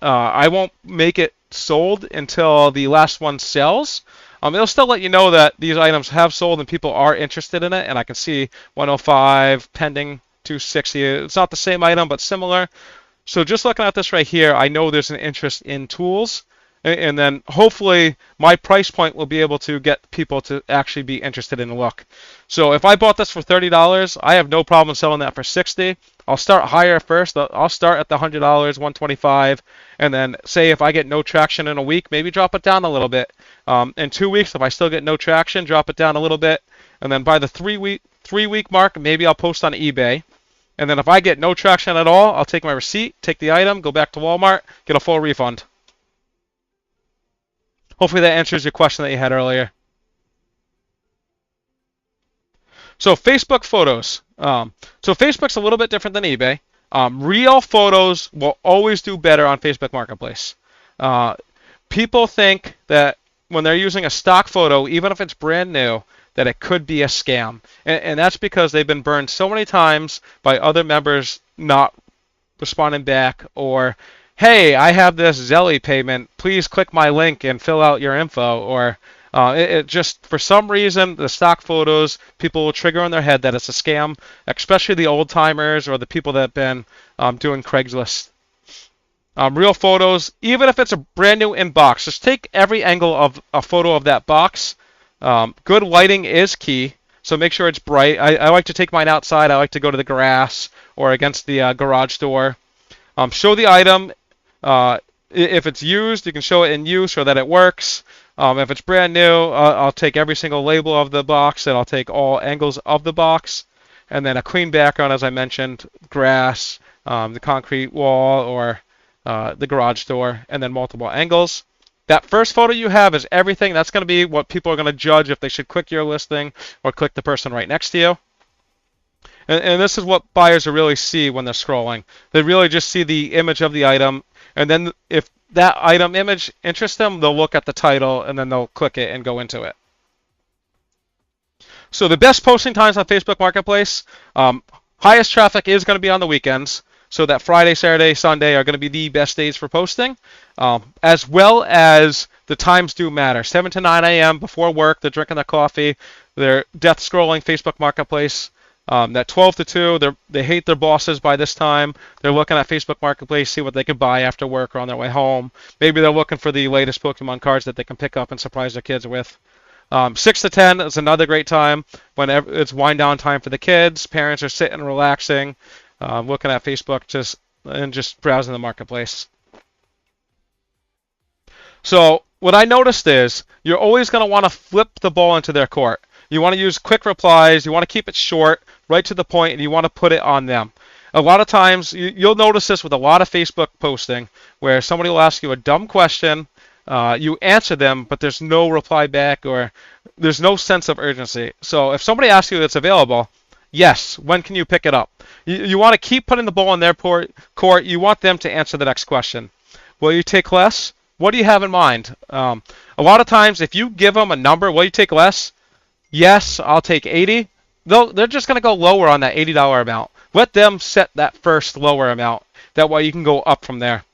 I won't make it sold until the last one sells. It'll still let you know that these items have sold and people are interested in it, and I can see 105 pending 260. It's not the same item, but similar. So just looking at this right here, I know there's an interest in tools, and then hopefully my price point will be able to get people to actually be interested in the look. So if I bought this for $30, I have no problem selling that for $60. I'll start higher first. I'll start at the $100, $125, and then say if I get no traction in a week, maybe drop it down a little bit. In 2 weeks, if I still get no traction, drop it down a little bit, and then by the three week mark, maybe I'll post on eBay. And then if I get no traction at all, I'll take my receipt, take the item, go back to Walmart, get a full refund. Hopefully that answers your question that you had earlier. So Facebook photos. So Facebook's a little bit different than eBay. Real photos will always do better on Facebook Marketplace. People think that when they're using a stock photo, even if it's brand new, that it could be a scam. And that's because they've been burned so many times by other members not responding back or hey, I have this Zelly payment. Please click my link and fill out your info. Or it just, for some reason, the stock photos, people will trigger in their head that it's a scam, especially the old timers or the people that have been doing Craigslist. Real photos, even if it's a brand new inbox, just take every angle of a photo of that box. Good lighting is key, so make sure it's bright. I like to take mine outside. I like to go to the grass or against the garage door. Show the item. If it's used, you can show it in use or that it works. If it's brand new, I'll take every single label of the box and I'll take all angles of the box. And then a clean background, as I mentioned, grass, the concrete wall, or the garage door, and then multiple angles. That first photo you have is everything. That's going to be what people are going to judge if they should click your listing or click the person right next to you. And this is what buyers really see when they're scrolling. They really just see the image of the item, and then if that item image interests them, they'll look at the title, and then they'll click it and go into it. So the best posting times on Facebook Marketplace, highest traffic is going to be on the weekends. So that Friday, Saturday, Sunday are going to be the best days for posting, as well as the times do matter. 7 to 9 a.m. before work, they're drinking their coffee, they're death scrolling Facebook Marketplace. That 12 to 2, they hate their bosses by this time. They're looking at Facebook Marketplace, see what they can buy after work or on their way home. Maybe they're looking for the latest Pokemon cards that they can pick up and surprise their kids with. 6 to 10 is another great time when it's wind down time for the kids. Parents are sitting, relaxing, looking at Facebook and just browsing the marketplace. So what I noticed is you're always going to want to flip the ball into their court. You want to use quick replies. You want to keep it short, right to the point, and you want to put it on them. A lot of times, you'll notice this with a lot of Facebook posting, where somebody will ask you a dumb question, you answer them, but there's no reply back or there's no sense of urgency. So if somebody asks you if it's available, yes, when can you pick it up? You want to keep putting the ball in their court. You want them to answer the next question. Will you take less? What do you have in mind? A lot of times, if you give them a number, will you take less? Yes, I'll take 80. They're just going to go lower on that $80 amount. Let them set that first lower amount. That way you can go up from there.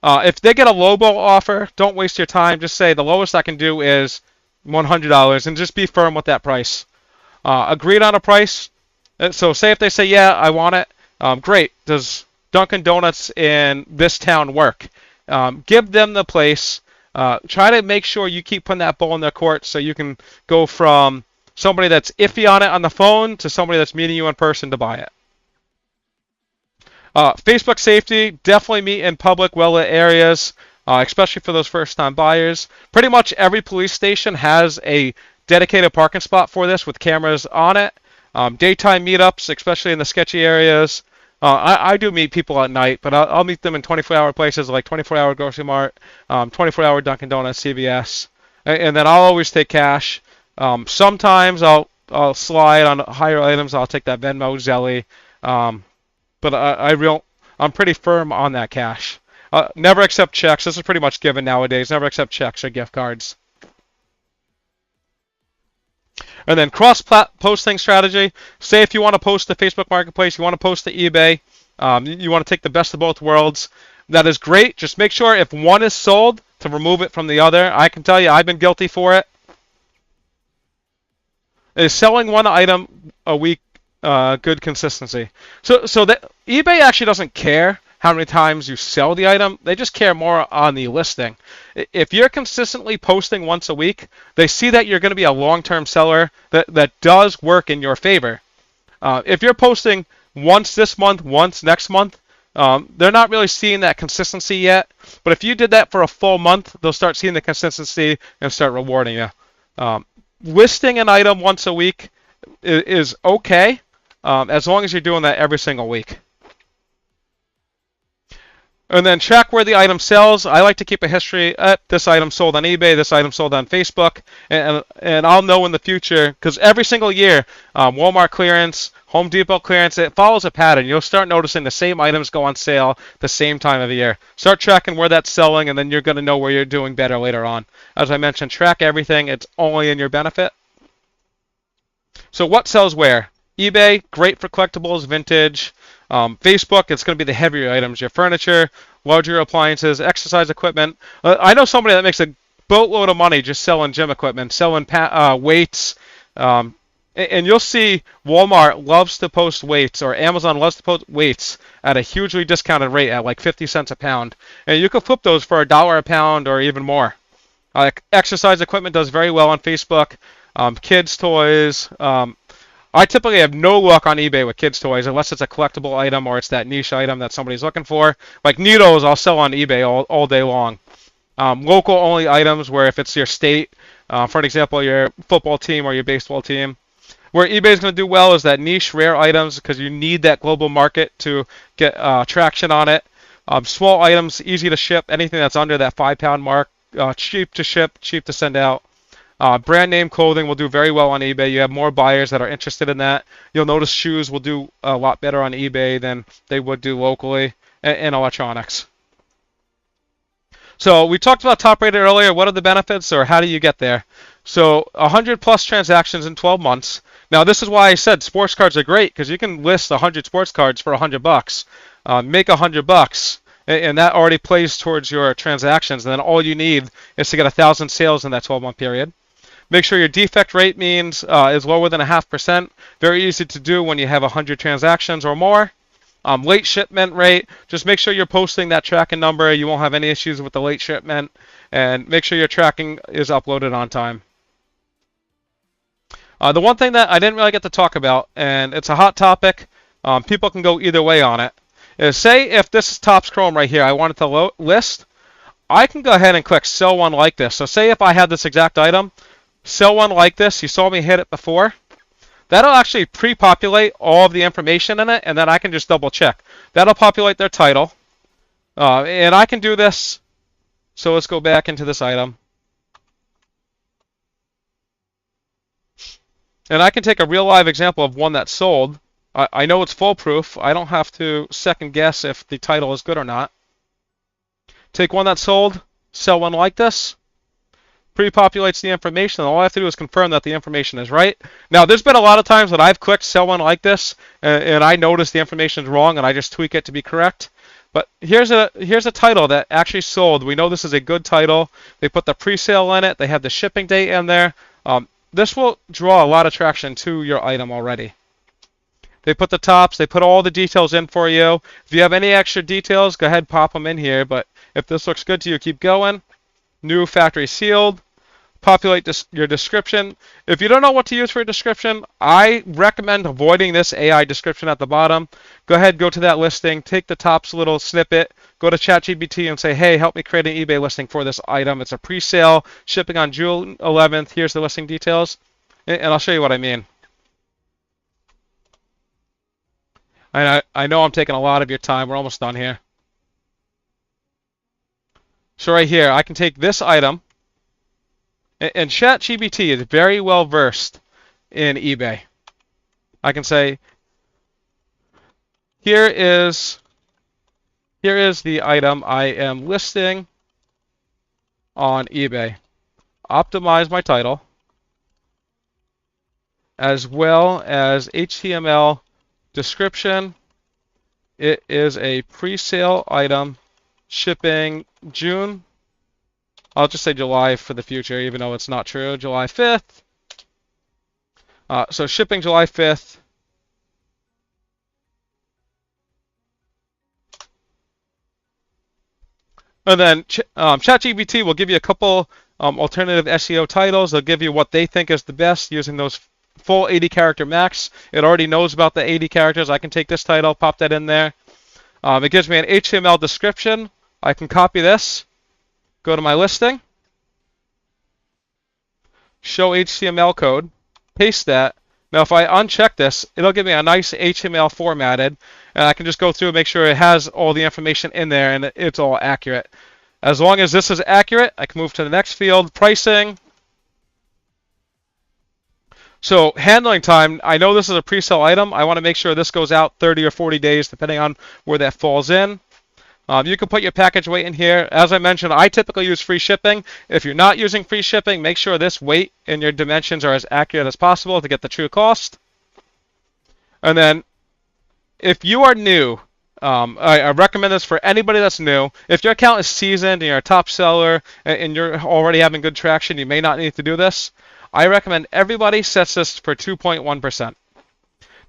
If they get a lowball offer, don't waste your time. Just say the lowest I can do is $100 and just be firm with that price. Agreed on a price. So say if they say, yeah, I want it. Great. Does Dunkin' Donuts in this town work? Give them the place. Try to make sure you keep putting that ball in their court so you can go from somebody that's iffy on it on the phone to somebody that's meeting you in person to buy it. Facebook safety, definitely meet in public, well-lit areas, especially for those first-time buyers. Pretty much every police station has a dedicated parking spot for this with cameras on it. Daytime meetups, especially in the sketchy areas. I do meet people at night, but I'll meet them in 24-hour places like 24-hour Grocery Mart, 24-hour Dunkin' Donuts, CVS, and then I'll always take cash. Sometimes I'll slide on higher items. I'll take that Venmo, Zelly, but I'm pretty firm on that cash. Never accept checks. This is pretty much given nowadays. Never accept checks or gift cards. And then cross-posting strategy. Say if you want to post to Facebook Marketplace, you want to post to eBay, you want to take the best of both worlds. That is great. Just make sure if one is sold to remove it from the other. I can tell you I've been guilty for it. Is selling one item a week good consistency? So that eBay actually doesn't care how many times you sell the item. They just care more on the listing. If you're consistently posting once a week, they see that you're going to be a long-term seller that does work in your favor. If you're posting once this month, once next month, they're not really seeing that consistency yet. But if you did that for a full month, they'll start seeing the consistency and start rewarding you. Listing an item once a week is okay, as long as you're doing that every single week. And then track where the item sells. I like to keep a history. This item sold on eBay. This item sold on Facebook. And I'll know in the future, because every single year, Walmart clearance, Home Depot clearance, it follows a pattern. You'll start noticing the same items go on sale the same time of the year. Start tracking where that's selling, and then you're going to know where you're doing better later on. As I mentioned, track everything. It's only in your benefit. So what sells where? eBay, great for collectibles, vintage. Facebook, it's going to be the heavier items, your furniture, larger appliances, exercise equipment. I know somebody that makes a boatload of money just selling gym equipment, selling weights. And you'll see Walmart loves to post weights, or Amazon loves to post weights at a hugely discounted rate at like 50 cents a pound. And you can flip those for $1 a pound or even more. Exercise equipment does very well on Facebook. Kids' toys. I typically have no luck on eBay with kids' toys unless it's a collectible item or it's that niche item that somebody's looking for. Like needles, I'll sell on eBay all day long. Local only items where if it's your state, for an example, your football team or your baseball team. Where eBay is going to do well is that niche rare items because you need that global market to get traction on it. Small items, easy to ship, anything that's under that 5-pound mark, cheap to ship, cheap to send out. Brand name clothing will do very well on eBay. You have more buyers that are interested in that. You'll notice shoes will do a lot better on eBay than they would do locally, and electronics. So we talked about top rated earlier. What are the benefits, or how do you get there? So 100 plus transactions in 12 months. Now this is why I said sports cards are great, because you can list 100 sports cards for $100. Make $100, and that already plays towards your transactions. And then all you need is to get 1,000 sales in that 12-month period. Make sure your defect rate means is lower than 0.5%. Very easy to do when you have 100 transactions or more. Late shipment rate, just make sure you're posting that tracking number. You won't have any issues with the late shipment. And make sure your tracking is uploaded on time. The one thing that I didn't really get to talk about, and it's a hot topic, people can go either way on it, is say if this is Topps Chrome right here, I wanted to list, I can go ahead and click sell one like this. So say if I had this exact item, sell one like this, you saw me hit it before, that'll actually pre-populate all of the information in it, and then I can just double check. That'll populate their title, and I can do this. So let's go back into this item. And I can take a real live example of one that's sold. I know it's foolproof. I don't have to second guess if the title is good or not. Take one that's sold, sell one like this. Pre-populates the information. All I have to do is confirm that the information is right. Now, there's been a lot of times that I've clicked sell one like this, and I notice the information is wrong, and I just tweak it to be correct. But here's a title that actually sold. We know this is a good title. They put the pre-sale in it. They have the shipping date in there. This will draw a lot of traction to your item already. They put the tops. They put all the details in for you. If you have any extra details, go ahead, pop them in here. But if this looks good to you, keep going. New factory sealed. Populate your description. If you don't know what to use for a description, I recommend avoiding this AI description at the bottom. Go ahead, go to that listing, take the Topps little snippet, go to ChatGPT and say, hey, help me create an eBay listing for this item. It's a pre-sale, shipping on June 11th. Here's the listing details, and I'll show you what I mean. And I know I'm taking a lot of your time. We're almost done here. So right here, I can take this item, and ChatGPT is very well versed in eBay. I can say, here is the item I am listing on eBay. Optimize my title, as well as HTML description. It is a pre-sale item, shipping June. I'll just say July for the future, even though it's not true. July 5th. So shipping July 5th. And then ChatGPT will give you a couple alternative SEO titles. They'll give you what they think is the best using those full 80 character max. It already knows about the 80 characters. I can take this title, pop that in there. It gives me an HTML description. I can copy this. Go to my listing, show HTML code, paste that. Now if I uncheck this, it'll give me a nice HTML formatted, and I can just go through and make sure it has all the information in there and it's all accurate. As long as this is accurate, I can move to the next field, pricing. So handling time, I know this is a pre-sale item. I want to make sure this goes out 30 or 40 days, depending on where that falls in. You can put your package weight in here. As I mentioned, I typically use free shipping. If you're not using free shipping, make sure this weight and your dimensions are as accurate as possible to get the true cost. And then if you are new, I recommend this for anybody that's new. If your account is seasoned and you're a top seller and you're already having good traction, you may not need to do this. I recommend everybody sets this for 2.1%.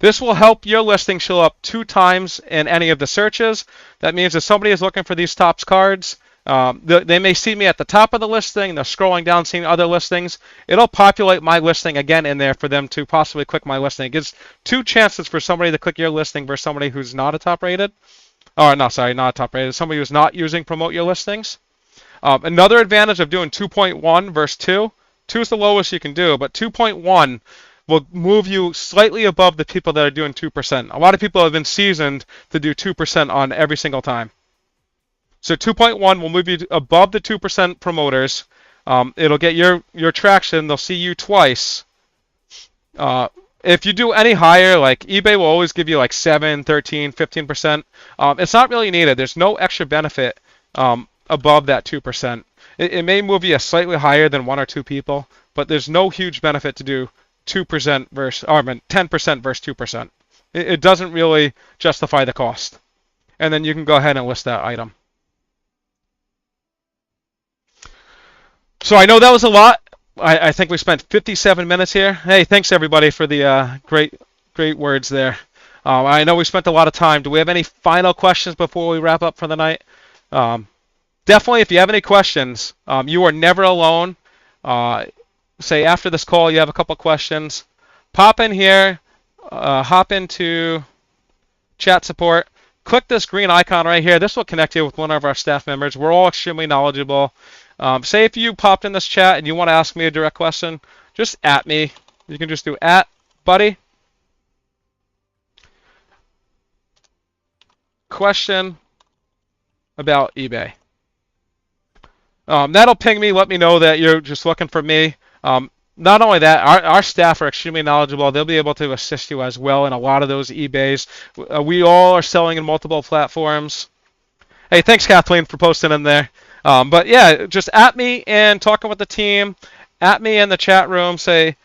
This will help your listing show up 2 times in any of the searches. That means if somebody is looking for these tops cards, they may see me at the top of the listing. They're scrolling down, seeing other listings. It'll populate my listing again in there for them to possibly click my listing. It gives 2 chances for somebody to click your listing versus somebody who's not a top rated. Oh, no, sorry, not a top rated. Somebody who's not using Promote Your Listings. Another advantage of doing 2.1 versus 2. 2 is the lowest you can do, but 2.1 will move you slightly above the people that are doing 2%. A lot of people have been seasoned to do 2% on every single time. So 2.1 will move you above the 2% promoters. It'll get your traction. They'll see you twice. If you do any higher, like eBay will always give you like 7, 13, 15%. It's not really needed. There's no extra benefit above that 2%. It may move you slightly higher than 1 or 2 people, but there's no huge benefit to do 2% versus, or 10% versus 2%. It doesn't really justify the cost. And then you can go ahead and list that item. So I know that was a lot. I think we spent 57 minutes here. Hey, thanks everybody for the great words there. I know we spent a lot of time. Do we have any final questions before we wrap up for the night? Definitely, if you have any questions, you are never alone. Say after this call you have a couple questions, pop in here, hop into chat support, click this green icon right here. This will connect you with one of our staff members. We're all extremely knowledgeable. Say if you popped in this chat and you want to ask me a direct question, just at me. You can just do @buddy. Question about eBay. That'll ping me, let me know that you're just looking for me. Not only that, our staff are extremely knowledgeable. They'll be able to assist you as well in a lot of those eBays. We all are selling in multiple platforms. Hey, thanks Kathleen for posting in there. But yeah, just at me and talking with the team. At me in the chat room, say,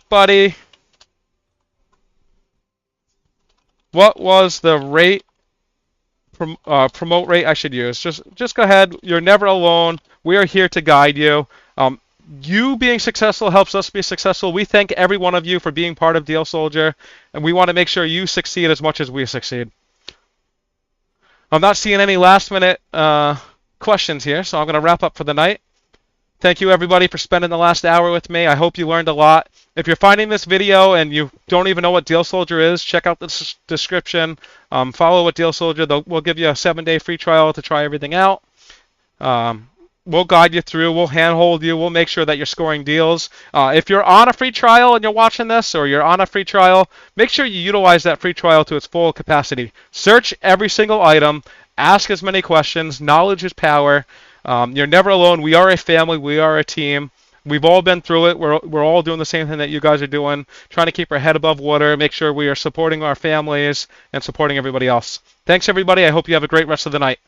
@buddy. What was the rate, promote rate I should use? Just go ahead. You're never alone. We are here to guide you. You being successful helps us be successful. We thank every one of you for being part of Deal Soldier, and we want to make sure you succeed as much as we succeed. I'm not seeing any last minute questions here, so I'm going to wrap up for the night. Thank you everybody for spending the last hour with me. I hope you learned a lot. If you're finding this video and you don't even know what Deal Soldier is, check out the description. Follow what Deal Soldier. We'll give you a 7-day free trial to try everything out. We'll guide you through. We'll handhold you. We'll make sure that you're scoring deals. If you're on a free trial and you're watching this, or you're on a free trial, make sure you utilize that free trial to its full capacity. Search every single item. Ask as many questions. Knowledge is power. You're never alone. We are a family. We are a team. We've all been through it. We're all doing the same thing that you guys are doing, trying to keep our head above water, make sure we are supporting our families and supporting everybody else. Thanks, everybody. I hope you have a great rest of the night.